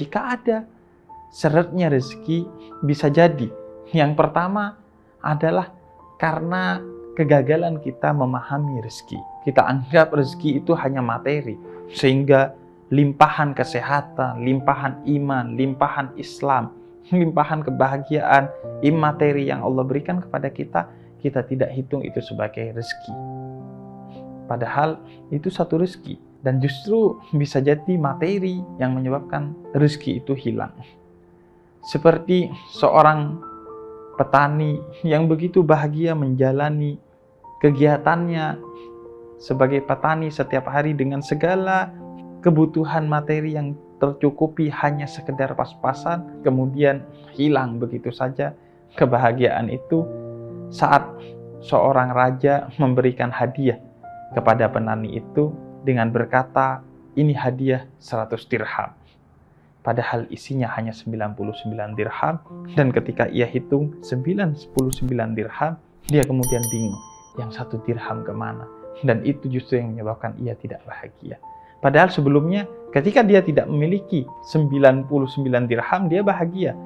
jika ada seretnya rezeki, bisa jadi yang pertama adalah karena kegagalan kita memahami rezeki. Kita anggap rezeki itu hanya materi, sehingga limpahan kesehatan, limpahan iman, limpahan Islam, limpahan kebahagiaan, imateri yang Allah berikan kepada kita, kita tidak hitung itu sebagai rezeki. Padahal itu satu rezeki, dan justru bisa jadi materi yang menyebabkan rezeki itu hilang. Seperti seorang petani yang begitu bahagia menjalani kegiatannya sebagai petani setiap hari dengan segala kebutuhan materi yang tercukupi hanya sekedar pas-pasan, kemudian hilang begitu saja kebahagiaan itu saat seorang raja memberikan hadiah kepada petani itu dengan berkata, ini hadiah 100 dirham. Padahal isinya hanya 99 dirham, dan ketika ia hitung 99 dirham, dia kemudian bingung, yang 1 dirham kemana? Dan itu justru yang menyebabkan ia tidak bahagia. Padahal sebelumnya ketika dia tidak memiliki 99 dirham, dia bahagia.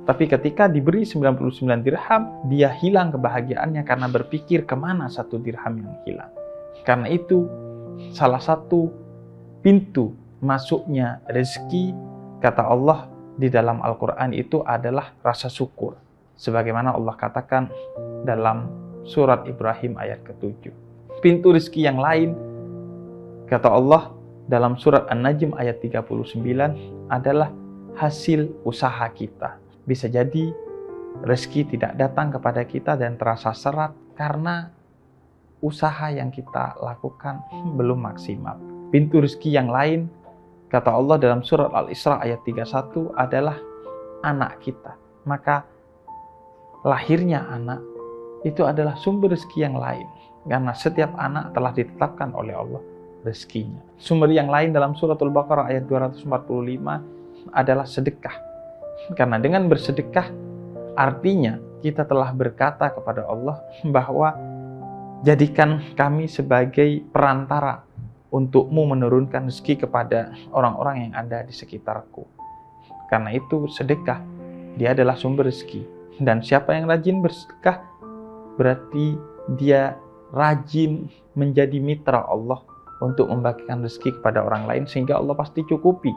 Tapi ketika diberi 99 dirham, dia hilang kebahagiaannya karena berpikir kemana 1 dirham yang hilang. Karena itu salah satu pintu masuknya rezeki, kata Allah di dalam Al-Quran itu adalah rasa syukur. Sebagaimana Allah katakan dalam surat Ibrahim ayat ke-7. Pintu rezeki yang lain, kata Allah dalam surat An-Najm ayat 39, adalah hasil usaha kita. Bisa jadi rezeki tidak datang kepada kita dan terasa serat karena usaha yang kita lakukan belum maksimal. Pintu rezeki yang lain, kata Allah dalam surat Al-Isra ayat 31, adalah anak kita. Maka lahirnya anak itu adalah sumber rezeki yang lain. Karena setiap anak telah ditetapkan oleh Allah rezekinya. Sumber yang lain dalam surat Al-Baqarah ayat 245 adalah sedekah. Karena dengan bersedekah artinya kita telah berkata kepada Allah bahwa jadikan kami sebagai perantara untukmu menurunkan rezeki kepada orang-orang yang ada di sekitarku. Karena itu sedekah, dia adalah sumber rezeki. Dan siapa yang rajin bersedekah, berarti dia rajin menjadi mitra Allah untuk membagikan rezeki kepada orang lain, sehingga Allah pasti cukupi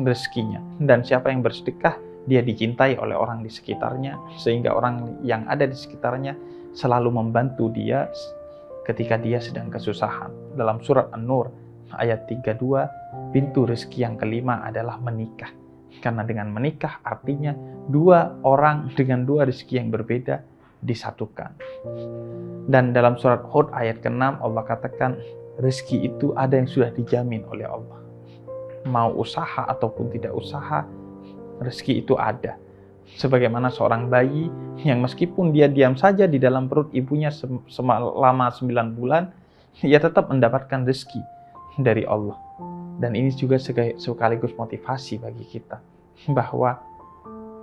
rezekinya. Dan siapa yang bersedekah, dia dicintai oleh orang di sekitarnya, sehingga orang yang ada di sekitarnya selalu membantu dia ketika dia sedang kesusahan. Dalam surat An-Nur ayat 32, pintu rezeki yang kelima adalah menikah. Karena dengan menikah artinya dua orang dengan dua rezeki yang berbeda disatukan. Dan dalam surat Hud ayat ke-6 Allah katakan rezeki itu ada yang sudah dijamin oleh Allah. Mau usaha ataupun tidak usaha, rezeki itu ada. Sebagaimana seorang bayi yang meskipun dia diam saja di dalam perut ibunya selama 9 bulan, ia tetap mendapatkan rezeki dari Allah. Dan ini juga sekaligus motivasi bagi kita, bahwa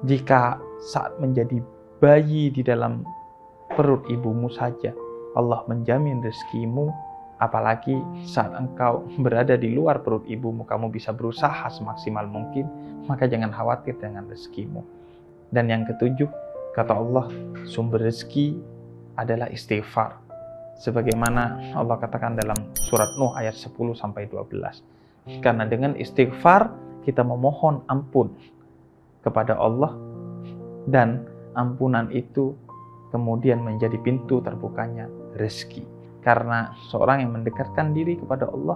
jika saat menjadi bayi di dalam perut ibumu saja Allah menjamin rezekimu, apalagi saat engkau berada di luar perut ibumu, kamu bisa berusaha semaksimal mungkin, maka jangan khawatir dengan rezekimu. Dan yang ketujuh, kata Allah, sumber rezeki adalah istighfar. Sebagaimana Allah katakan dalam surat Nuh ayat 10-12. Karena dengan istighfar kita memohon ampun kepada Allah, dan ampunan itu kemudian menjadi pintu terbukanya rezeki. Karena seorang yang mendekatkan diri kepada Allah,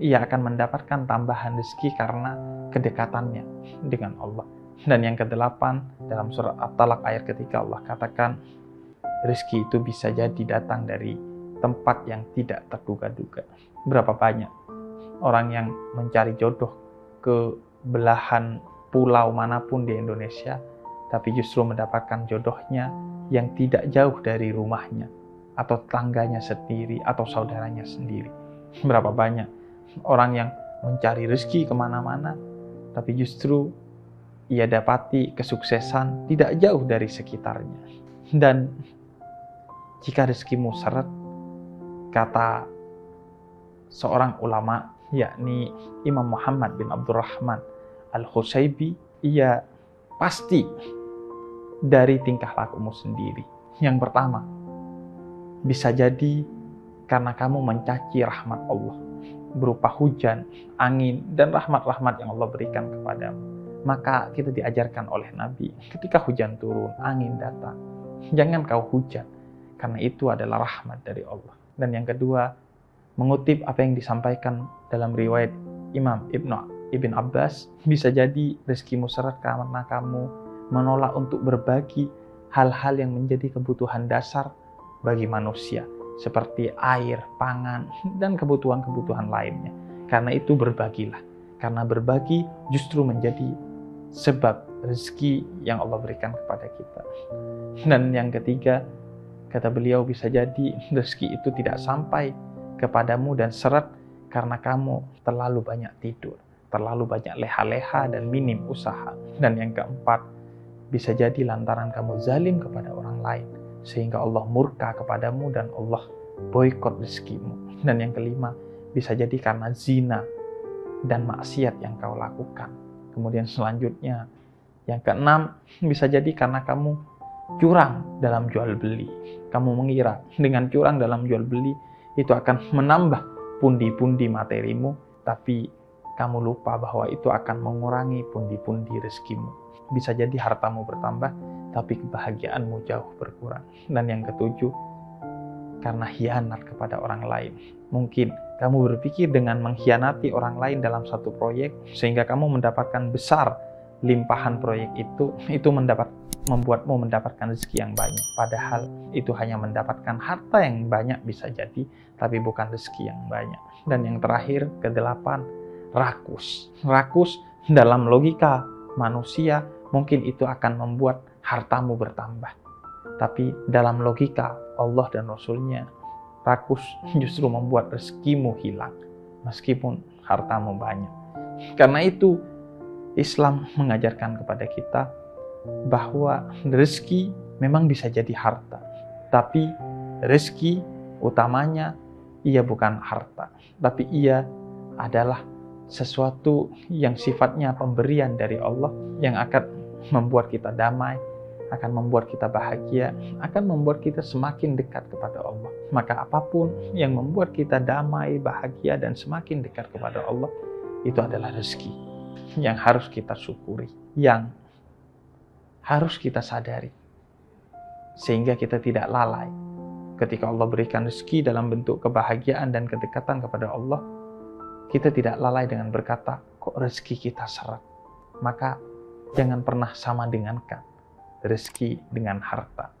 ia akan mendapatkan tambahan rezeki karena kedekatannya dengan Allah. Dan yang kedelapan, dalam surat At-Talaq ayat ketiga Allah katakan, rezeki itu bisa jadi datang dari tempat yang tidak terduga-duga. Berapa banyak orang yang mencari jodoh ke belahan pulau manapun di Indonesia, tapi justru mendapatkan jodohnya yang tidak jauh dari rumahnya, atau tetangganya sendiri, atau saudaranya sendiri. Berapa banyak orang yang mencari rezeki kemana-mana, tapi justru ia dapati kesuksesan tidak jauh dari sekitarnya. Dan jika rezekimu seret, kata seorang ulama, yakni Imam Muhammad bin Abdurrahman Al-Husaybi, ia pasti dari tingkah lakumu sendiri. Yang pertama, bisa jadi karena kamu mencaci rahmat Allah berupa hujan, angin, dan rahmat-rahmat yang Allah berikan kepadamu. Maka kita diajarkan oleh Nabi, ketika hujan turun, angin datang, jangan kau hujan, karena itu adalah rahmat dari Allah. Dan yang kedua, mengutip apa yang disampaikan dalam riwayat Imam Ibn Abbas, bisa jadi rezekimu seret karena kamu menolak untuk berbagi hal-hal yang menjadi kebutuhan dasar bagi manusia, seperti air, pangan, dan kebutuhan-kebutuhan lainnya. Karena itu berbagilah. Karena berbagi justru menjadi sebab rezeki yang Allah berikan kepada kita. Dan yang ketiga, kata beliau, bisa jadi rezeki itu tidak sampai kepadamu dan seret karena kamu terlalu banyak tidur, terlalu banyak leha-leha dan minim usaha. Dan yang keempat, bisa jadi lantaran kamu zalim kepada orang lain, sehingga Allah murka kepadamu dan Allah boikot rezekimu. Dan yang kelima, bisa jadi karena zina dan maksiat yang kau lakukan. Kemudian selanjutnya, yang keenam, bisa jadi karena kamu curang dalam jual beli. Kamu mengira dengan curang dalam jual beli itu akan menambah pundi-pundi materimu, tapi kamu lupa bahwa itu akan mengurangi pundi-pundi rezekimu. Bisa jadi hartamu bertambah, tapi kebahagiaanmu jauh berkurang. Dan yang ketujuh, karena hianat kepada orang lain. Mungkin kamu berpikir dengan mengkhianati orang lain dalam satu proyek, sehingga kamu mendapatkan besar limpahan proyek itu membuatmu mendapatkan rezeki yang banyak. Padahal itu hanya mendapatkan harta yang banyak bisa jadi, tapi bukan rezeki yang banyak. Dan yang terakhir, kedelapan, rakus. Rakus dalam logika manusia mungkin itu akan membuat hartamu bertambah. Tapi dalam logika Allah dan Rasul-Nya, rakus justru membuat rezekimu hilang, meskipun hartamu banyak. Karena itu, Islam mengajarkan kepada kita bahwa rezeki memang bisa jadi harta, tapi rezeki utamanya ia bukan harta, tapi ia adalah sesuatu yang sifatnya pemberian dari Allah yang akan membuat kita damai, akan membuat kita bahagia, akan membuat kita semakin dekat kepada Allah. Maka apapun yang membuat kita damai, bahagia, dan semakin dekat kepada Allah, itu adalah rezeki yang harus kita syukuri, yang harus kita sadari, sehingga kita tidak lalai. Ketika Allah berikan rezeki dalam bentuk kebahagiaan dan kedekatan kepada Allah, kita tidak lalai dengan berkata, kok rezeki kita seret. Maka jangan pernah sama dengankan rezeki dengan harta.